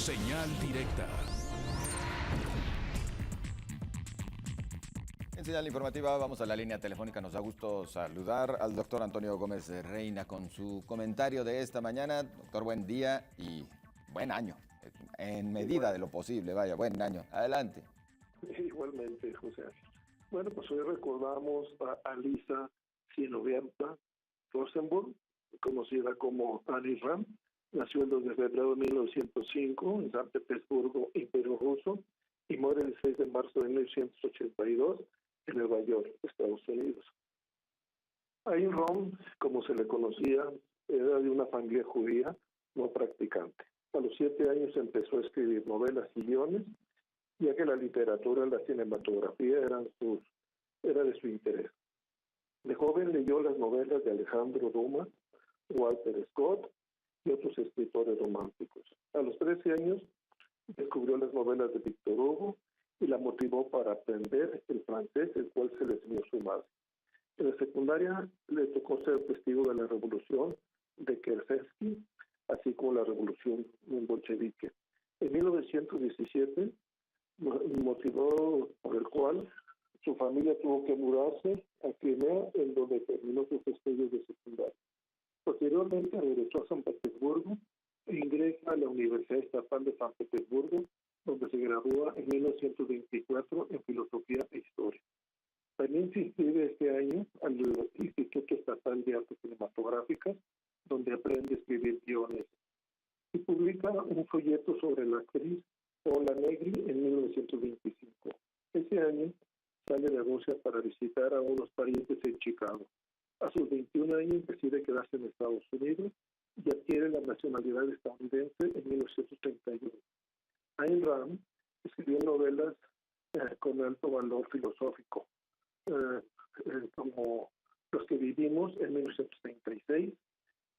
Señal directa. En señal informativa vamos a la línea telefónica. Nos da gusto saludar al doctor Antonio Gómez Reina con su comentario de esta mañana. Doctor, buen día y buen año. En medida de lo posible, vaya, buen año. Adelante. Igualmente, José. Bueno, pues hoy recordamos a Lisa Zinoviev Rosenberg, conocida como Annie Ram. Nació el 2 de febrero de 1905 en San Petersburgo, Imperio Ruso, y muere el 6 de marzo de 1982 en Nueva York, Estados Unidos. Ayn Rand, como se le conocía, era de una familia judía no practicante. A los 7 años empezó a escribir novelas y guiones, ya que la literatura y la cinematografía era de su interés. De joven leyó las novelas de Alejandro Dumas, Walter Scott y otros escritores románticos. A los 13 años descubrió las novelas de Víctor Hugo y la motivó para aprender el francés, el cual se le enseñó su madre. En la secundaria le tocó ser testigo de la revolución de Kerensky, así como la revolución bolchevique. En 1917, motivo por el cual su familia tuvo que mudarse a Crimea, en donde terminó sus estudios de secundaria. Posteriormente regresó a San Petersburgo e ingresa a la Universidad Estatal de San Petersburgo, donde se gradúa en 1924 en Filosofía e Historia. También se inscribe este año al Instituto Estatal de Artes Cinematográficas, donde aprende a escribir guiones. Y publica un folleto sobre la actriz Paula Negri en 1925. Ese año sale de Rusia para visitar a unos parientes en Chicago. A sus 21 años decide quedarse en Estados Unidos y adquiere la nacionalidad estadounidense en 1931. Ayn Rand escribió novelas con alto valor filosófico, como Los que vivimos en 1936,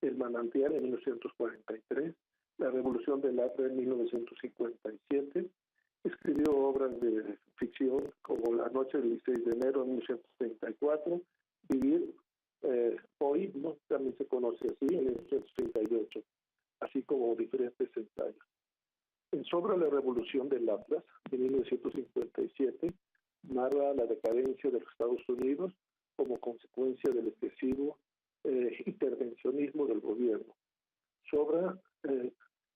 El manantial en 1943, La revolución del arte en 1957. Escribió obras de ficción como La noche del 16 de enero en 1934, Vivir hoy, ¿no? También se conoce así, en 1938, así como diferentes ensayos. En su obra La revolución del Atlas, de 1957, narra la decadencia de los Estados Unidos como consecuencia del excesivo intervencionismo del gobierno. Su obra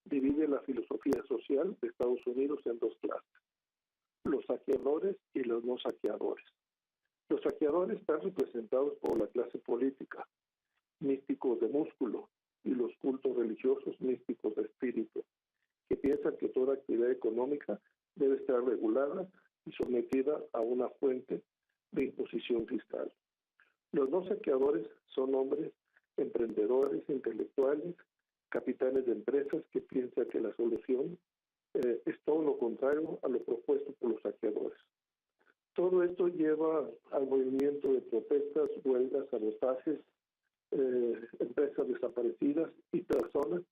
divide la filosofía social de Estados Unidos en dos clases: los saqueadores y los no saqueadores. Los saqueadores están representados por la clase política, místicos de músculo, y los cultos religiosos místicos de espíritu, que piensan que toda actividad económica debe estar regulada y sometida a una fuente de imposición fiscal. Los no saqueadores son hombres emprendedores, intelectuales, capitanes de empresas que piensan que la solución es todo lo contrario a lo propuesto por los saqueadores. Todo esto lleva al movimiento de protestas, huelgas, sabotajes, empresas desaparecidas y personas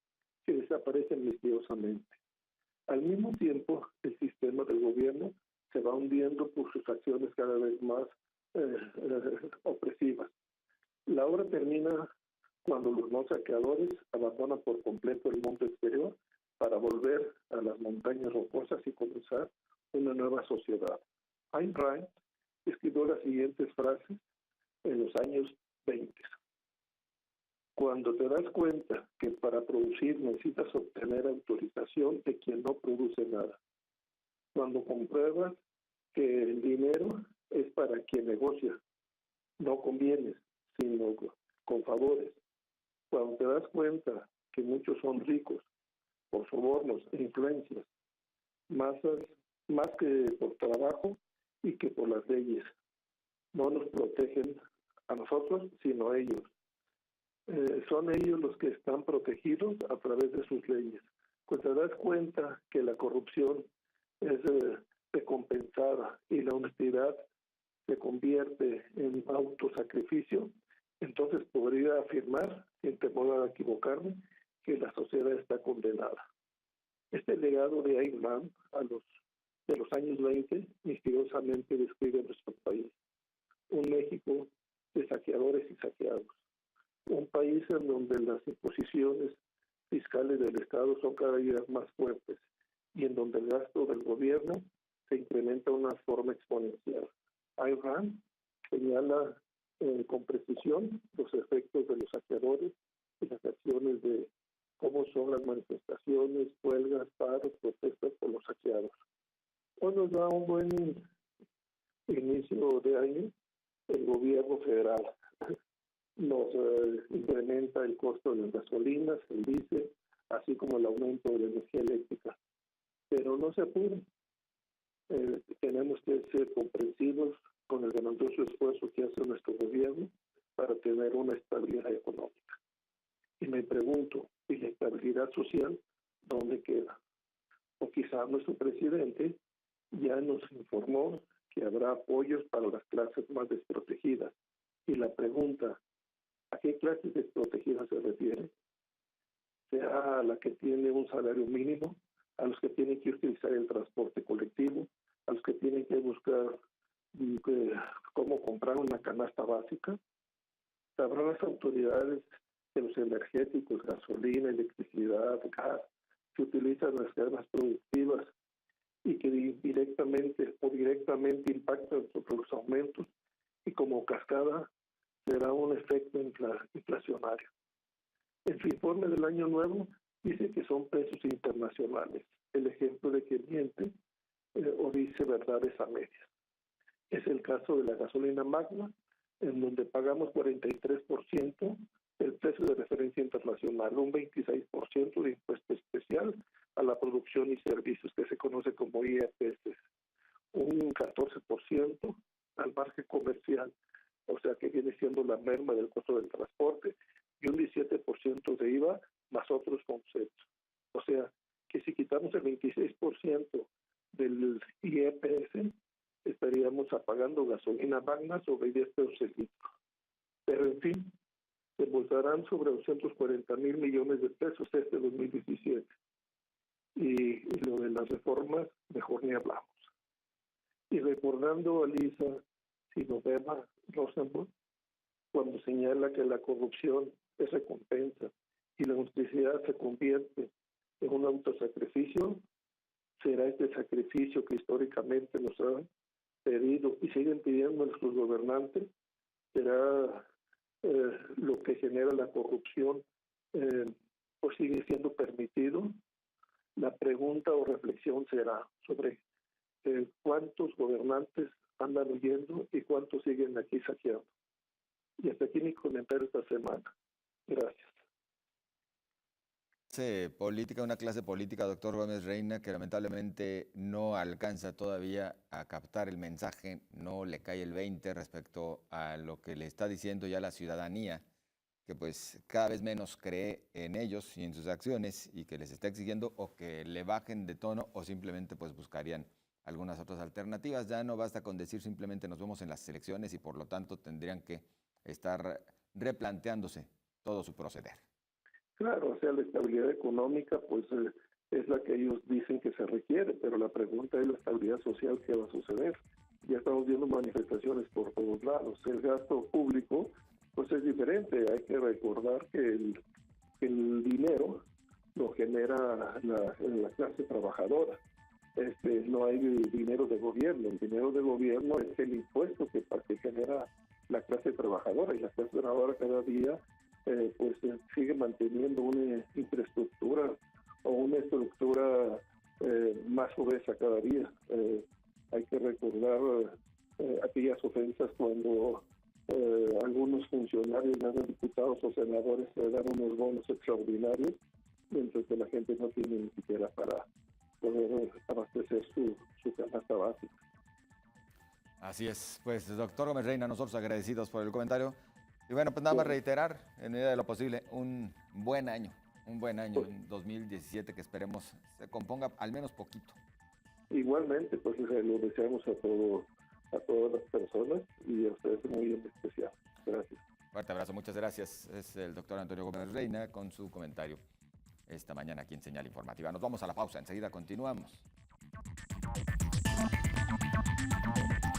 que desaparecen misteriosamente. Al mismo tiempo, el sistema del gobierno se va hundiendo por sus acciones cada vez más opresivas. La obra termina cuando los no saqueadores abandonan por completo el mundo exterior para volver a las montañas rocosas y comenzar una nueva sociedad. Ayn Rand escribió las siguientes frases en los años 20. Cuando te das cuenta que para producir necesitas obtener autorización de quien no produce nada. Cuando compruebas que el dinero es para quien negocia, no con bienes, sino con favores. Cuando te das cuenta que muchos son ricos por sobornos e influencias, más que por trabajo y que por las leyes. No nos protegen a nosotros, sino a ellos. Son ellos los que están protegidos a través de sus leyes. Cuando te das cuenta que la corrupción es recompensada y la honestidad se convierte en autosacrificio, entonces podría afirmar, sin temor a equivocarme, que la sociedad está condenada. Este legado de Ayn Rand de los años 20 misteriosamente describe nuestro país. Un México de saqueadores y saqueados. Un país en donde las imposiciones fiscales del Estado son cada día más fuertes y en donde el gasto del gobierno se incrementa de una forma exponencial. Ayn Rand señala con precisión los efectos de los saqueadores y las acciones de cómo son las manifestaciones, huelgas, paros, protestas por los saqueados. Hoy nos da un buen inicio de año el gobierno federal. Nos incrementa el costo de las gasolinas, el diésel, así como el aumento de la energía eléctrica. Pero no se apuren. Tenemos que ser comprensivos con el grandioso esfuerzo que hace nuestro gobierno para tener una estabilidad económica. Y me pregunto, ¿y la estabilidad social dónde queda? O quizás nuestro presidente ya nos informó que habrá apoyos para las clases más desprotegidas. Y la pregunta, ¿a qué clases desprotegidas se refiere? ¿Sea a la que tiene un salario mínimo, a los que tienen que utilizar el transporte colectivo, a los que tienen que buscar cómo comprar una canasta básica? ¿Sabrán las autoridades de los energéticos, gasolina, electricidad, gas, que utilizan las cadenas productivas y que directamente o directamente impactan sobre los aumentos y como cascada será un efecto inflacionario? En su informe del año nuevo dice que son precios internacionales, el ejemplo de que miente o dice verdades a medias. Es el caso de la gasolina Magna, en donde pagamos 43% del precio de referencia internacional, un 26% de impuesto especial a la producción y servicios, que se conoce como IEPS, un 14% al margen comercial, o sea que viene siendo la merma del costo del transporte, y un 17% de IVA más otros conceptos. O sea que si quitamos el 26% del IEPS, estaríamos pagando gasolina Magna sobre 10 pesos el litro. Pero en fin, se embolsarán sobre 240 mil millones de pesos este 2017. Y lo de las reformas, mejor ni hablamos. Y recordando a Lisa Sinoveva Rosenberg, cuando señala que la corrupción es recompensa y la honestidad se convierte en un autosacrificio, será este sacrificio que históricamente nos han pedido y siguen pidiendo nuestros gobernantes, será lo que genera la corrupción, pues sigue siendo permitido. La pregunta o reflexión será sobre cuántos gobernantes andan huyendo y cuántos siguen aquí saqueando. Y hasta aquí mi comentario esta semana. Gracias. Política, una clase política, doctor Gómez Reina, que lamentablemente no alcanza todavía a captar el mensaje, no le cae el 20 respecto a lo que le está diciendo ya la ciudadanía, que pues cada vez menos cree en ellos y en sus acciones y que les está exigiendo o que le bajen de tono o simplemente pues buscarían algunas otras alternativas. Ya no basta con decir simplemente nos vemos en las elecciones y por lo tanto tendrían que estar replanteándose todo su proceder. Claro, o sea, la estabilidad económica pues es la que ellos dicen que se requiere, pero la pregunta es la estabilidad social, ¿qué va a suceder? Ya estamos viendo manifestaciones por todos lados. El gasto público pues es diferente. Hay que recordar que el dinero lo genera la clase trabajadora. No hay dinero de gobierno. El dinero de gobierno es el impuesto que genera la clase trabajadora, y la clase trabajadora cada día pues sigue manteniendo una infraestructura o una estructura más obesa cada día. Hay que recordar aquellas ofensas cuando algunos funcionarios, diputados o senadores, se dan unos bonos extraordinarios, mientras que la gente no tiene ni siquiera para poder abastecer su canasta básica. Así es. Pues, doctor Gómez Reina, nosotros agradecidos por el comentario. Y bueno, pues nada más reiterar, en medida de lo posible, un buen año en 2017 que esperemos se componga al menos poquito. Igualmente, pues lo deseamos a todas las personas y a ustedes muy en especial. Gracias. Fuerte abrazo, muchas gracias. Es el doctor Antonio Gómez Reina con su comentario esta mañana aquí en Señal Informativa. Nos vamos a la pausa, enseguida continuamos.